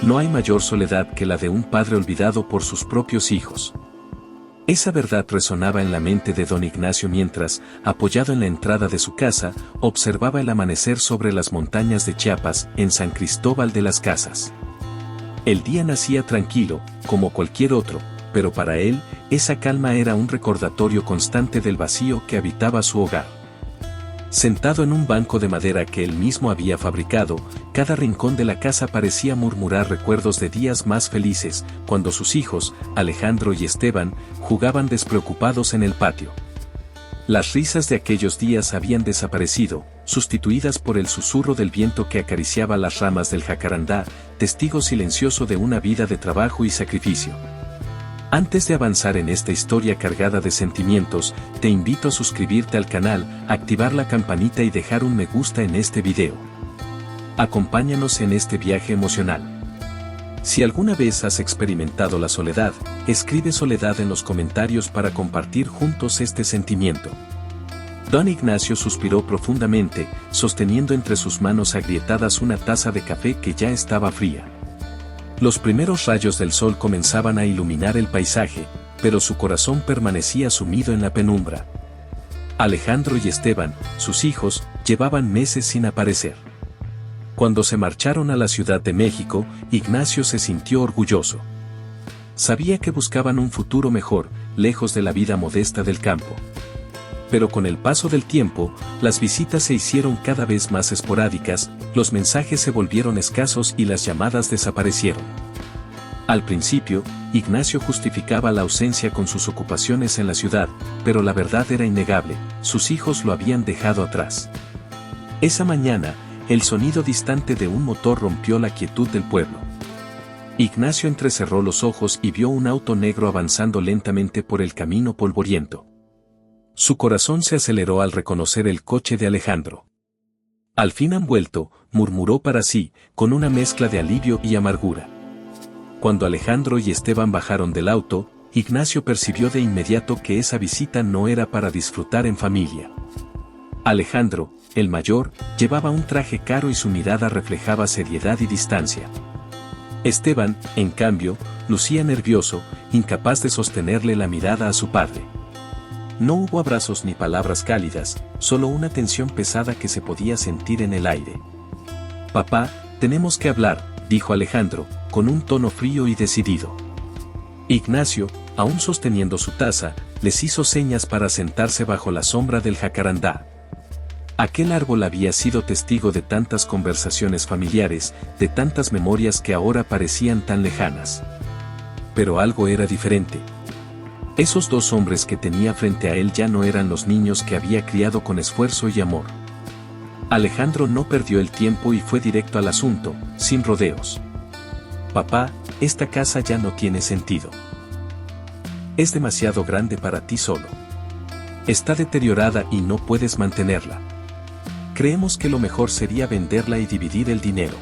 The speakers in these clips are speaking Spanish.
No hay mayor soledad que la de un padre olvidado por sus propios hijos. Esa verdad resonaba en la mente de don Ignacio mientras, apoyado en la entrada de su casa, observaba el amanecer sobre las montañas de Chiapas, en San Cristóbal de las Casas. El día nacía tranquilo, como cualquier otro, pero para él, esa calma era un recordatorio constante del vacío que habitaba su hogar. Sentado en un banco de madera que él mismo había fabricado, cada rincón de la casa parecía murmurar recuerdos de días más felices, cuando sus hijos, Alejandro y Esteban, jugaban despreocupados en el patio. Las risas de aquellos días habían desaparecido, sustituidas por el susurro del viento que acariciaba las ramas del jacarandá, testigo silencioso de una vida de trabajo y sacrificio. Antes de avanzar en esta historia cargada de sentimientos, te invito a suscribirte al canal, activar la campanita y dejar un me gusta en este video. Acompáñanos en este viaje emocional. Si alguna vez has experimentado la soledad, escribe soledad en los comentarios para compartir juntos este sentimiento. Don Ignacio suspiró profundamente, sosteniendo entre sus manos agrietadas una taza de café que ya estaba fría. Los primeros rayos del sol comenzaban a iluminar el paisaje, pero su corazón permanecía sumido en la penumbra. Alejandro y Esteban, sus hijos, llevaban meses sin aparecer. Cuando se marcharon a la Ciudad de México, Ignacio se sintió orgulloso. Sabía que buscaban un futuro mejor, lejos de la vida modesta del campo. Pero con el paso del tiempo, las visitas se hicieron cada vez más esporádicas, los mensajes se volvieron escasos y las llamadas desaparecieron. Al principio, Ignacio justificaba la ausencia con sus ocupaciones en la ciudad, pero la verdad era innegable, sus hijos lo habían dejado atrás. Esa mañana, el sonido distante de un motor rompió la quietud del pueblo. Ignacio entrecerró los ojos y vio un auto negro avanzando lentamente por el camino polvoriento. Su corazón se aceleró al reconocer el coche de Alejandro. Al fin han vuelto, murmuró para sí, con una mezcla de alivio y amargura. Cuando Alejandro y Esteban bajaron del auto, Ignacio percibió de inmediato que esa visita no era para disfrutar en familia. Alejandro, el mayor, llevaba un traje caro y su mirada reflejaba seriedad y distancia. Esteban, en cambio, lucía nervioso, incapaz de sostenerle la mirada a su padre. No hubo abrazos ni palabras cálidas, solo una tensión pesada que se podía sentir en el aire. «Papá, tenemos que hablar», dijo Alejandro, con un tono frío y decidido. Ignacio, aún sosteniendo su taza, les hizo señas para sentarse bajo la sombra del jacarandá. Aquel árbol había sido testigo de tantas conversaciones familiares, de tantas memorias que ahora parecían tan lejanas. Pero algo era diferente. Esos dos hombres que tenía frente a él ya no eran los niños que había criado con esfuerzo y amor. Alejandro no perdió el tiempo y fue directo al asunto, sin rodeos. «Papá, esta casa ya no tiene sentido. Es demasiado grande para ti solo. Está deteriorada y no puedes mantenerla. Creemos que lo mejor sería venderla y dividir el dinero.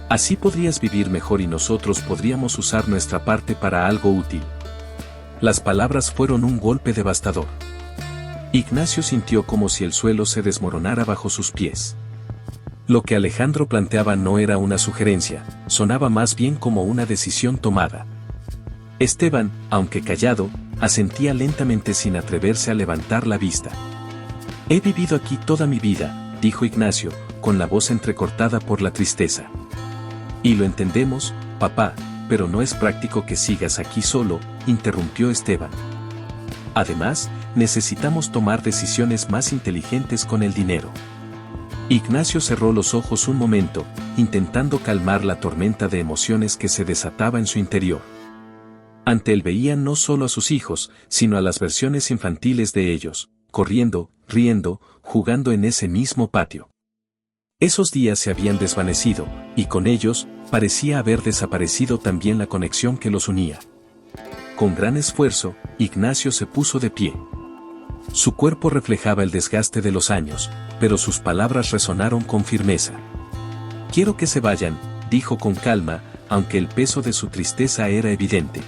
Así podrías vivir mejor y nosotros podríamos usar nuestra parte para algo útil». Las palabras fueron un golpe devastador. Ignacio sintió como si el suelo se desmoronara bajo sus pies. Lo que Alejandro planteaba no era una sugerencia, sonaba más bien como una decisión tomada. Esteban, aunque callado, asentía lentamente sin atreverse a levantar la vista. «He vivido aquí toda mi vida», dijo Ignacio, con la voz entrecortada por la tristeza. «Y lo entendemos, papá, pero no es práctico que sigas aquí solo», interrumpió Esteban. «Además, necesitamos tomar decisiones más inteligentes con el dinero». Ignacio cerró los ojos un momento, intentando calmar la tormenta de emociones que se desataba en su interior. Ante él veía no solo a sus hijos, sino a las versiones infantiles de ellos, corriendo, riendo, jugando en ese mismo patio. Esos días se habían desvanecido, y con ellos, parecía haber desaparecido también la conexión que los unía. Con gran esfuerzo, Ignacio se puso de pie. Su cuerpo reflejaba el desgaste de los años, pero sus palabras resonaron con firmeza. «Quiero que se vayan», dijo con calma, aunque el peso de su tristeza era evidente.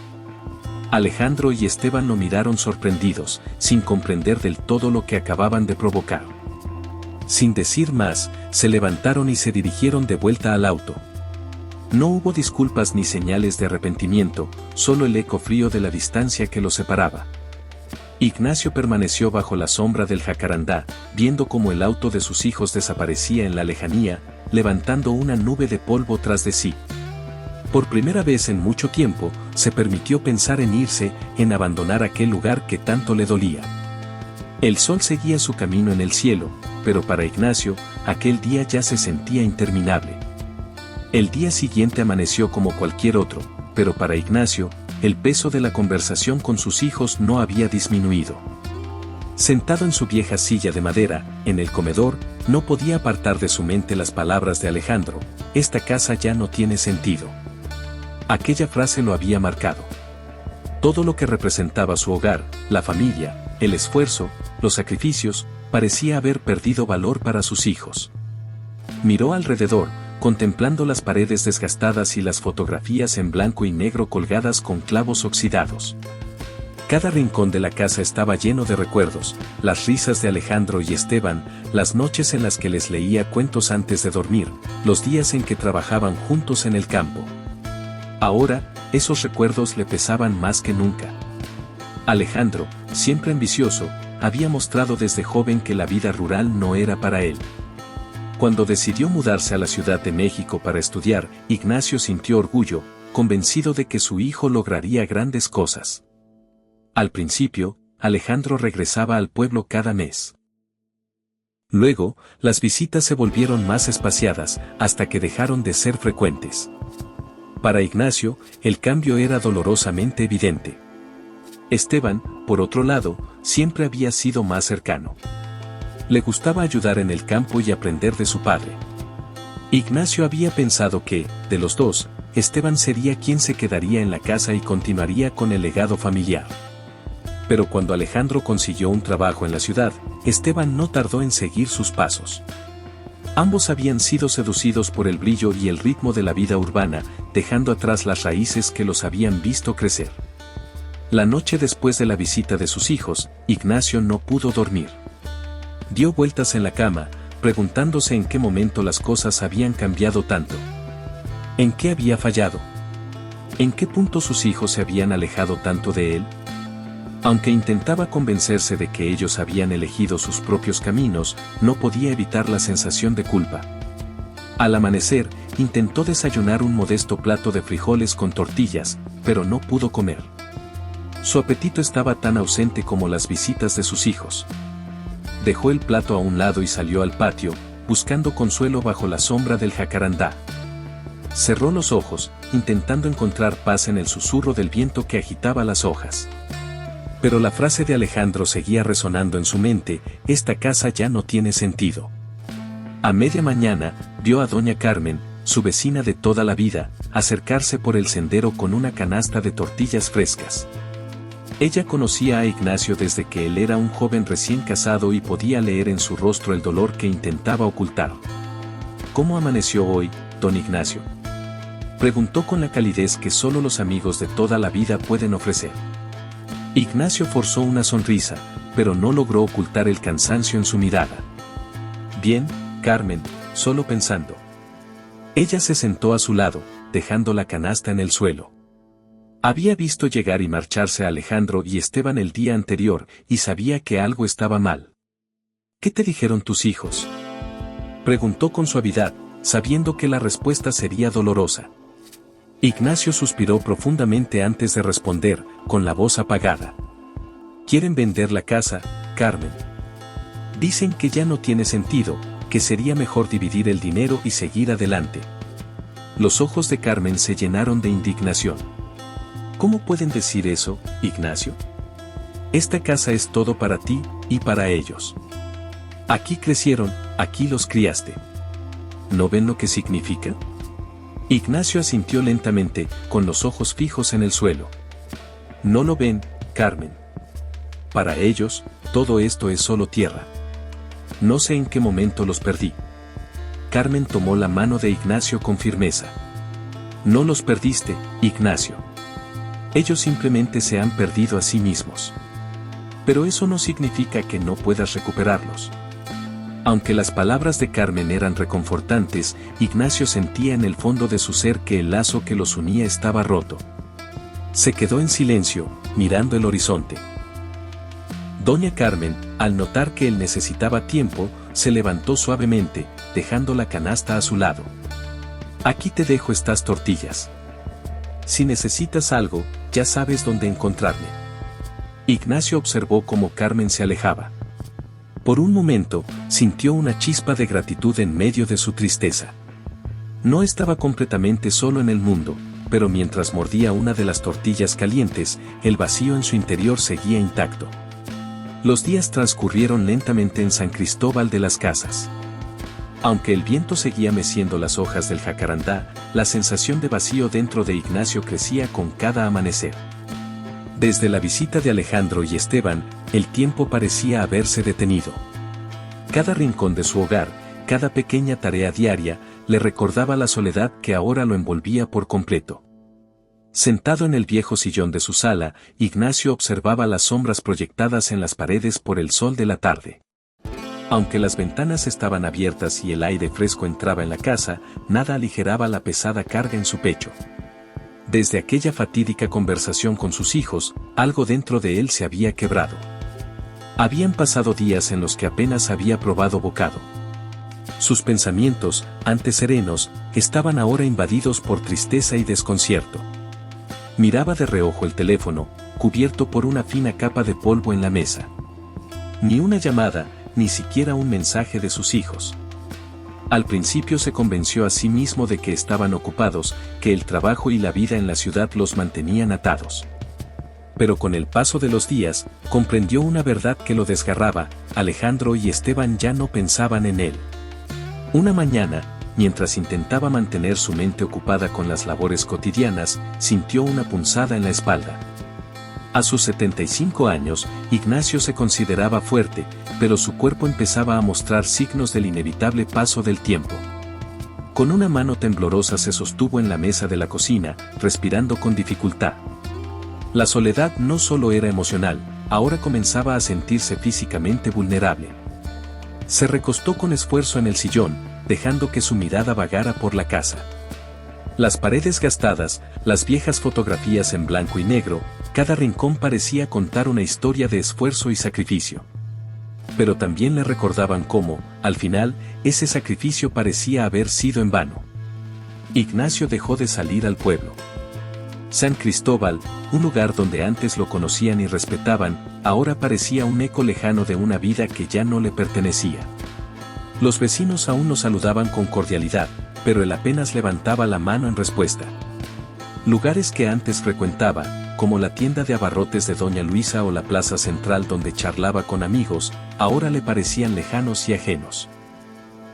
Alejandro y Esteban lo miraron sorprendidos, sin comprender del todo lo que acababan de provocar. Sin decir más, se levantaron y se dirigieron de vuelta al auto. No hubo disculpas ni señales de arrepentimiento, solo el eco frío de la distancia que los separaba. Ignacio permaneció bajo la sombra del jacarandá, viendo cómo el auto de sus hijos desaparecía en la lejanía, levantando una nube de polvo tras de sí. Por primera vez en mucho tiempo, se permitió pensar en irse, en abandonar aquel lugar que tanto le dolía. El sol seguía su camino en el cielo, pero para Ignacio, aquel día ya se sentía interminable. El día siguiente amaneció como cualquier otro, pero para Ignacio, el peso de la conversación con sus hijos no había disminuido. Sentado en su vieja silla de madera, en el comedor, no podía apartar de su mente las palabras de Alejandro: esta casa ya no tiene sentido. Aquella frase lo había marcado. Todo lo que representaba su hogar, la familia, el esfuerzo, los sacrificios, parecía haber perdido valor para sus hijos. Miró alrededor, contemplando las paredes desgastadas y las fotografías en blanco y negro colgadas con clavos oxidados. Cada rincón de la casa estaba lleno de recuerdos, las risas de Alejandro y Esteban, las noches en las que les leía cuentos antes de dormir, los días en que trabajaban juntos en el campo. Ahora, esos recuerdos le pesaban más que nunca. Alejandro, siempre ambicioso, había mostrado desde joven que la vida rural no era para él. Cuando decidió mudarse a la Ciudad de México para estudiar, Ignacio sintió orgullo, convencido de que su hijo lograría grandes cosas. Al principio, Alejandro regresaba al pueblo cada mes. Luego, las visitas se volvieron más espaciadas, hasta que dejaron de ser frecuentes. Para Ignacio, el cambio era dolorosamente evidente. Esteban, por otro lado, siempre había sido más cercano. Le gustaba ayudar en el campo y aprender de su padre. Ignacio había pensado que, de los dos, Esteban sería quien se quedaría en la casa y continuaría con el legado familiar. Pero cuando Alejandro consiguió un trabajo en la ciudad, Esteban no tardó en seguir sus pasos. Ambos habían sido seducidos por el brillo y el ritmo de la vida urbana, dejando atrás las raíces que los habían visto crecer. La noche después de la visita de sus hijos, Ignacio no pudo dormir. Dio vueltas en la cama, preguntándose en qué momento las cosas habían cambiado tanto. ¿En qué había fallado? ¿En qué punto sus hijos se habían alejado tanto de él? Aunque intentaba convencerse de que ellos habían elegido sus propios caminos, no podía evitar la sensación de culpa. Al amanecer, intentó desayunar un modesto plato de frijoles con tortillas, pero no pudo comer. Su apetito estaba tan ausente como las visitas de sus hijos. Dejó el plato a un lado y salió al patio, buscando consuelo bajo la sombra del jacarandá. Cerró los ojos, intentando encontrar paz en el susurro del viento que agitaba las hojas. Pero la frase de Alejandro seguía resonando en su mente: esta casa ya no tiene sentido. A media mañana, vio a doña Carmen, su vecina de toda la vida, acercarse por el sendero con una canasta de tortillas frescas. Ella conocía a Ignacio desde que él era un joven recién casado y podía leer en su rostro el dolor que intentaba ocultar. ¿Cómo amaneció hoy, don Ignacio?, preguntó con la calidez que solo los amigos de toda la vida pueden ofrecer. Ignacio forzó una sonrisa, pero no logró ocultar el cansancio en su mirada. Bien, Carmen, solo pensando. Ella se sentó a su lado, dejando la canasta en el suelo. Había visto llegar y marcharse a Alejandro y Esteban el día anterior, y sabía que algo estaba mal. ¿Qué te dijeron tus hijos?, preguntó con suavidad, sabiendo que la respuesta sería dolorosa. Ignacio suspiró profundamente antes de responder, con la voz apagada. Quieren vender la casa, Carmen. Dicen que ya no tiene sentido, que sería mejor dividir el dinero y seguir adelante. Los ojos de Carmen se llenaron de indignación. ¿Cómo pueden decir eso, Ignacio? Esta casa es todo para ti, y para ellos. Aquí crecieron, aquí los criaste. ¿No ven lo que significa? Ignacio asintió lentamente, con los ojos fijos en el suelo. No lo ven, Carmen. Para ellos, todo esto es solo tierra. No sé en qué momento los perdí. Carmen tomó la mano de Ignacio con firmeza. No los perdiste, Ignacio. Ellos simplemente se han perdido a sí mismos. Pero eso no significa que no puedas recuperarlos. Aunque las palabras de Carmen eran reconfortantes, Ignacio sentía en el fondo de su ser que el lazo que los unía estaba roto. Se quedó en silencio, mirando el horizonte. Doña Carmen, al notar que él necesitaba tiempo, se levantó suavemente, dejando la canasta a su lado. Aquí te dejo estas tortillas. Si necesitas algo, ya sabes dónde encontrarme. Ignacio observó cómo Carmen se alejaba. Por un momento, sintió una chispa de gratitud en medio de su tristeza. No estaba completamente solo en el mundo, pero mientras mordía una de las tortillas calientes, el vacío en su interior seguía intacto. Los días transcurrieron lentamente en San Cristóbal de las Casas. Aunque el viento seguía meciendo las hojas del jacarandá, la sensación de vacío dentro de Ignacio crecía con cada amanecer. Desde la visita de Alejandro y Esteban, el tiempo parecía haberse detenido. Cada rincón de su hogar, cada pequeña tarea diaria, le recordaba la soledad que ahora lo envolvía por completo. Sentado en el viejo sillón de su sala, Ignacio observaba las sombras proyectadas en las paredes por el sol de la tarde. Aunque las ventanas estaban abiertas y el aire fresco entraba en la casa, nada aligeraba la pesada carga en su pecho. Desde aquella fatídica conversación con sus hijos, algo dentro de él se había quebrado. Habían pasado días en los que apenas había probado bocado. Sus pensamientos, antes serenos, estaban ahora invadidos por tristeza y desconcierto. Miraba de reojo el teléfono, cubierto por una fina capa de polvo en la mesa. Ni una llamada, ni siquiera un mensaje de sus hijos. Al principio se convenció a sí mismo de que estaban ocupados, que el trabajo y la vida en la ciudad los mantenían atados. Pero con el paso de los días, comprendió una verdad que lo desgarraba: Alejandro y Esteban ya no pensaban en él. Una mañana, mientras intentaba mantener su mente ocupada con las labores cotidianas, sintió una punzada en la espalda. A sus 75 años, Ignacio se consideraba fuerte, pero su cuerpo empezaba a mostrar signos del inevitable paso del tiempo. Con una mano temblorosa se sostuvo en la mesa de la cocina, respirando con dificultad. La soledad no solo era emocional, ahora comenzaba a sentirse físicamente vulnerable. Se recostó con esfuerzo en el sillón, dejando que su mirada vagara por la casa. Las paredes gastadas, las viejas fotografías en blanco y negro, cada rincón parecía contar una historia de esfuerzo y sacrificio. Pero también le recordaban cómo, al final, ese sacrificio parecía haber sido en vano. Ignacio dejó de salir al pueblo. San Cristóbal, un lugar donde antes lo conocían y respetaban, ahora parecía un eco lejano de una vida que ya no le pertenecía. Los vecinos aún lo saludaban con cordialidad, pero él apenas levantaba la mano en respuesta. Lugares que antes frecuentaba, como la tienda de abarrotes de Doña Luisa o la plaza central donde charlaba con amigos, ahora le parecían lejanos y ajenos.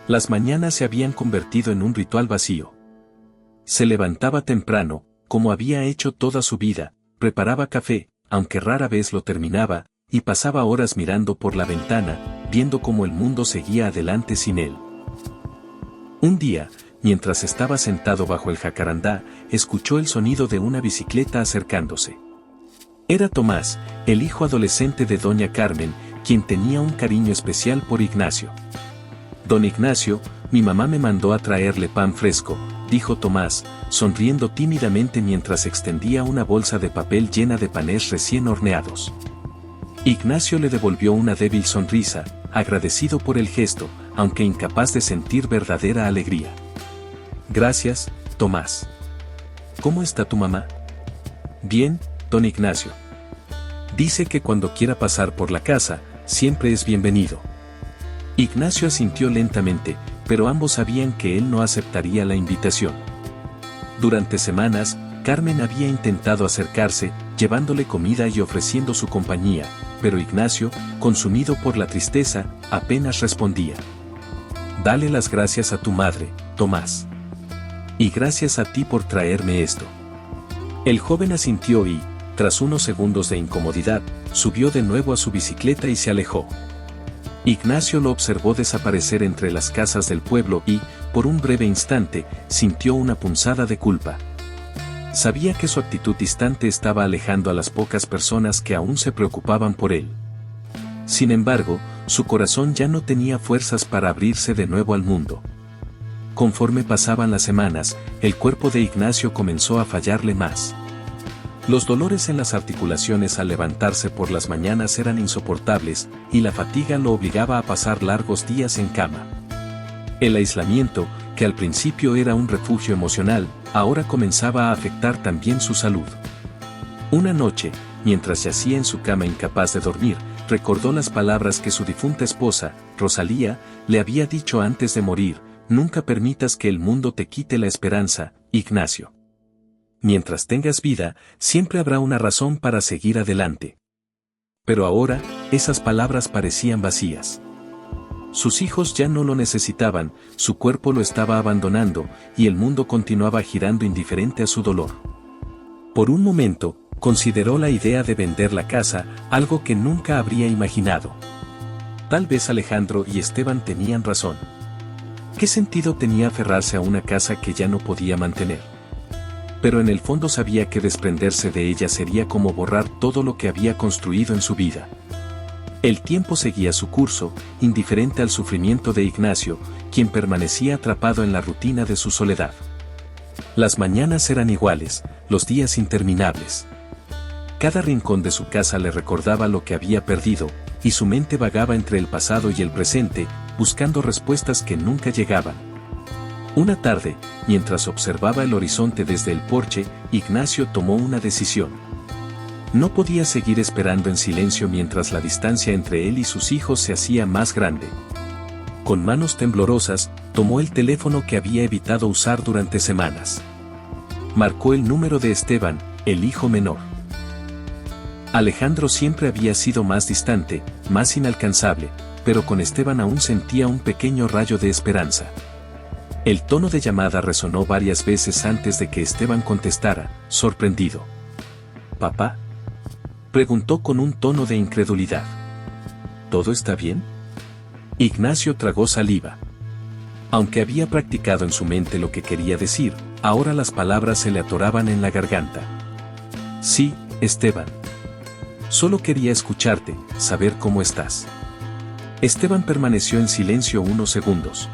Las mañanas se habían convertido en un ritual vacío. Se levantaba temprano, como había hecho toda su vida, preparaba café, aunque rara vez lo terminaba, y pasaba horas mirando por la ventana, viendo cómo el mundo seguía adelante sin él. Un día, mientras estaba sentado bajo el jacarandá, escuchó el sonido de una bicicleta acercándose. Era Tomás, el hijo adolescente de Doña Carmen, quien tenía un cariño especial por Ignacio. Don Ignacio, mi mamá me mandó a traerle pan fresco, dijo Tomás, sonriendo tímidamente mientras extendía una bolsa de papel llena de panes recién horneados. Ignacio le devolvió una débil sonrisa, agradecido por el gesto, aunque incapaz de sentir verdadera alegría. Gracias, Tomás. ¿Cómo está tu mamá? Bien, don Ignacio. Dice que cuando quiera pasar por la casa, siempre es bienvenido. Ignacio asintió lentamente, pero ambos sabían que él no aceptaría la invitación. Durante semanas, Carmen había intentado acercarse, llevándole comida y ofreciendo su compañía, pero Ignacio, consumido por la tristeza, apenas respondía. Dale las gracias a tu madre, Tomás. Y gracias a ti por traerme esto. El joven asintió y, tras unos segundos de incomodidad, subió de nuevo a su bicicleta y se alejó. Ignacio lo observó desaparecer entre las casas del pueblo y, por un breve instante, sintió una punzada de culpa. Sabía que su actitud distante estaba alejando a las pocas personas que aún se preocupaban por él. Sin embargo, Su corazón ya no tenía fuerzas para abrirse de nuevo al mundo. Conforme pasaban las semanas, el cuerpo de Ignacio comenzó a fallarle más. Los dolores en las articulaciones al levantarse por las mañanas eran insoportables, y la fatiga lo obligaba a pasar largos días en cama. El aislamiento, que al principio era un refugio emocional, ahora comenzaba a afectar también su salud. Una noche, mientras yacía en su cama incapaz de dormir, recordó las palabras que su difunta esposa, Rosalía, le había dicho antes de morir: nunca permitas que el mundo te quite la esperanza, Ignacio. Mientras tengas vida, siempre habrá una razón para seguir adelante. Pero ahora, esas palabras parecían vacías. Sus hijos ya no lo necesitaban, su cuerpo lo estaba abandonando, y el mundo continuaba girando indiferente a su dolor. Por un momento, consideró la idea de vender la casa, algo que nunca habría imaginado. Tal vez Alejandro y Esteban tenían razón. ¿Qué sentido tenía aferrarse a una casa que ya no podía mantener? Pero en el fondo sabía que desprenderse de ella sería como borrar todo lo que había construido en su vida. El tiempo seguía su curso, indiferente al sufrimiento de Ignacio, quien permanecía atrapado en la rutina de su soledad. Las mañanas eran iguales, los días interminables. Cada rincón de su casa le recordaba lo que había perdido, y su mente vagaba entre el pasado y el presente, buscando respuestas que nunca llegaban. Una tarde, mientras observaba el horizonte desde el porche, Ignacio tomó una decisión. No podía seguir esperando en silencio mientras la distancia entre él y sus hijos se hacía más grande. Con manos temblorosas, tomó el teléfono que había evitado usar durante semanas. Marcó el número de Esteban, el hijo menor. Alejandro siempre había sido más distante, más inalcanzable, pero con Esteban aún sentía un pequeño rayo de esperanza. El tono de llamada resonó varias veces antes de que Esteban contestara, sorprendido. ¿Papá?, preguntó con un tono de incredulidad. ¿Todo está bien? Ignacio tragó saliva. Aunque había practicado en su mente lo que quería decir, ahora las palabras se le atoraban en la garganta. Sí, Esteban. Solo quería escucharte, saber cómo estás. Esteban permaneció en silencio unos segundos.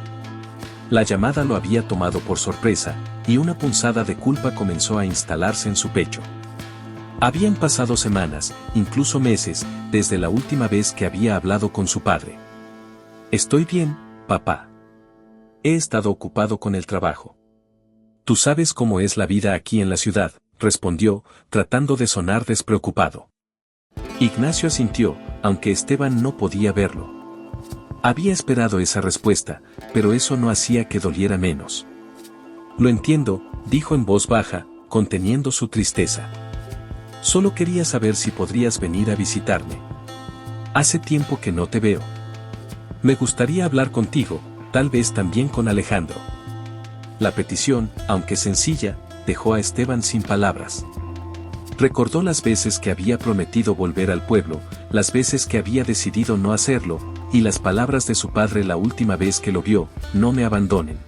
La llamada lo había tomado por sorpresa, y una punzada de culpa comenzó a instalarse en su pecho. Habían pasado semanas, incluso meses, desde la última vez que había hablado con su padre. Estoy bien, papá. He estado ocupado con el trabajo. Tú sabes cómo es la vida aquí en la ciudad, respondió, tratando de sonar despreocupado. Ignacio asintió, aunque Esteban no podía verlo. Había esperado esa respuesta, pero eso no hacía que doliera menos. Lo entiendo, dijo en voz baja, conteniendo su tristeza. Solo quería saber si podrías venir a visitarme. Hace tiempo que no te veo. Me gustaría hablar contigo, tal vez también con Alejandro. La petición, aunque sencilla, dejó a Esteban sin palabras. Recordó las veces que había prometido volver al pueblo, las veces que había decidido no hacerlo, y las palabras de su padre la última vez que lo vio: no me abandonen.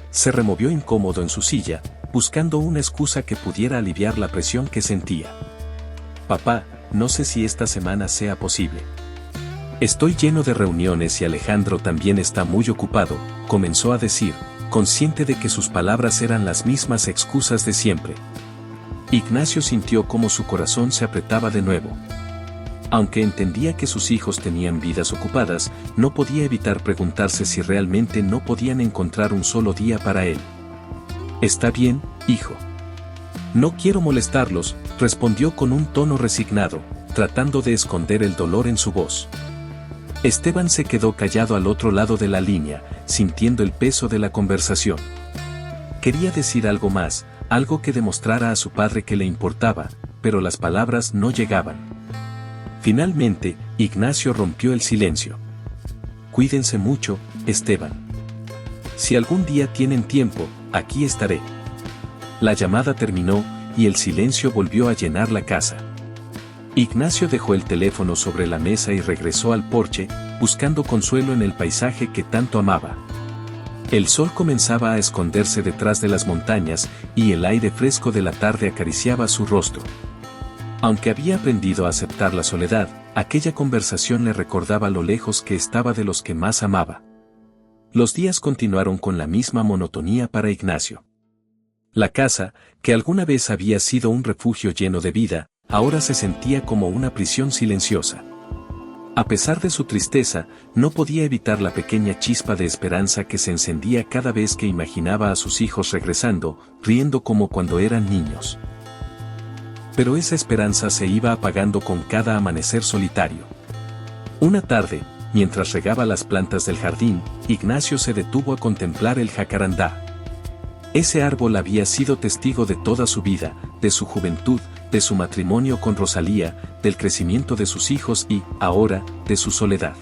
Se removió incómodo en su silla, buscando una excusa que pudiera aliviar la presión que sentía. Papá, no sé si esta semana sea posible. Estoy lleno de reuniones y Alejandro también está muy ocupado, comenzó a decir, consciente de que sus palabras eran las mismas excusas de siempre. Ignacio sintió cómo su corazón se apretaba de nuevo. Aunque entendía que sus hijos tenían vidas ocupadas, no podía evitar preguntarse si realmente no podían encontrar un solo día para él. Está bien, hijo. No quiero molestarlos, respondió con un tono resignado, tratando de esconder el dolor en su voz. Esteban se quedó callado al otro lado de la línea, sintiendo el peso de la conversación. Quería decir algo más, algo que demostrara a su padre que le importaba, pero las palabras no llegaban. Finalmente, Ignacio rompió el silencio. Cuídense mucho, Esteban. Si algún día tienen tiempo, aquí estaré. La llamada terminó, y el silencio volvió a llenar la casa. Ignacio dejó el teléfono sobre la mesa y regresó al porche, buscando consuelo en el paisaje que tanto amaba. El sol comenzaba a esconderse detrás de las montañas, y el aire fresco de la tarde acariciaba su rostro. Aunque había aprendido a aceptar la soledad, aquella conversación le recordaba lo lejos que estaba de los que más amaba. Los días continuaron con la misma monotonía para Ignacio. La casa, que alguna vez había sido un refugio lleno de vida, ahora se sentía como una prisión silenciosa. A pesar de su tristeza, no podía evitar la pequeña chispa de esperanza que se encendía cada vez que imaginaba a sus hijos regresando, riendo como cuando eran niños. Pero esa esperanza se iba apagando con cada amanecer solitario. Una tarde, mientras regaba las plantas del jardín, Ignacio se detuvo a contemplar el jacarandá. Ese árbol había sido testigo de toda su vida, de su juventud, de su matrimonio con Rosalía, del crecimiento de sus hijos y, ahora, de su soledad.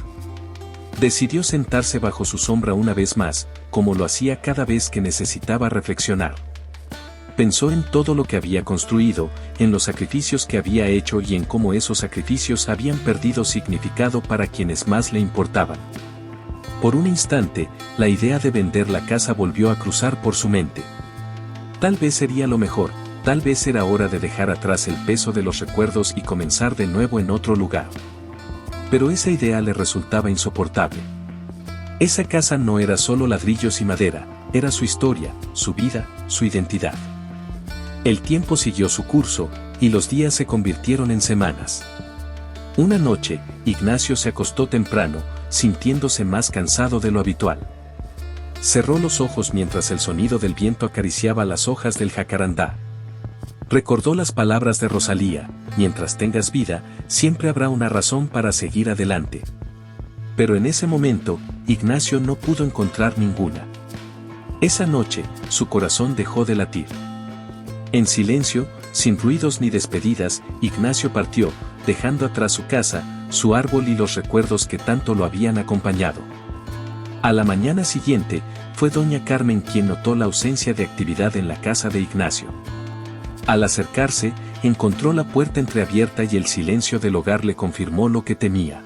Decidió sentarse bajo su sombra una vez más, como lo hacía cada vez que necesitaba reflexionar. Pensó en todo lo que había construido, en los sacrificios que había hecho y en cómo esos sacrificios habían perdido significado para quienes más le importaban. Por un instante, la idea de vender la casa volvió a cruzar por su mente. Tal vez sería lo mejor, tal vez era hora de dejar atrás el peso de los recuerdos y comenzar de nuevo en otro lugar. Pero esa idea le resultaba insoportable. Esa casa no era solo ladrillos y madera, era su historia, su vida, su identidad. El tiempo siguió su curso, y los días se convirtieron en semanas. Una noche, Ignacio se acostó temprano, sintiéndose más cansado de lo habitual. Cerró los ojos mientras el sonido del viento acariciaba las hojas del jacarandá. Recordó las palabras de Rosalía: mientras tengas vida, siempre habrá una razón para seguir adelante. Pero en ese momento, Ignacio no pudo encontrar ninguna. Esa noche, su corazón dejó de latir. En silencio, sin ruidos ni despedidas, Ignacio partió, dejando atrás su casa, su árbol y los recuerdos que tanto lo habían acompañado. A la mañana siguiente, fue doña Carmen quien notó la ausencia de actividad en la casa de Ignacio. Al acercarse, encontró la puerta entreabierta y el silencio del hogar le confirmó lo que temía.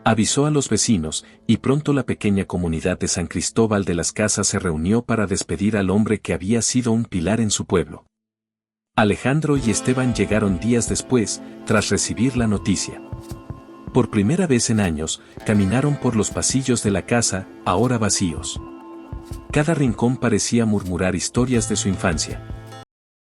Avisó a los vecinos, y pronto la pequeña comunidad de San Cristóbal de las Casas se reunió para despedir al hombre que había sido un pilar en su pueblo. Alejandro y Esteban llegaron días después, tras recibir la noticia. Por primera vez en años, caminaron por los pasillos de la casa, ahora vacíos. Cada rincón parecía murmurar historias de su infancia.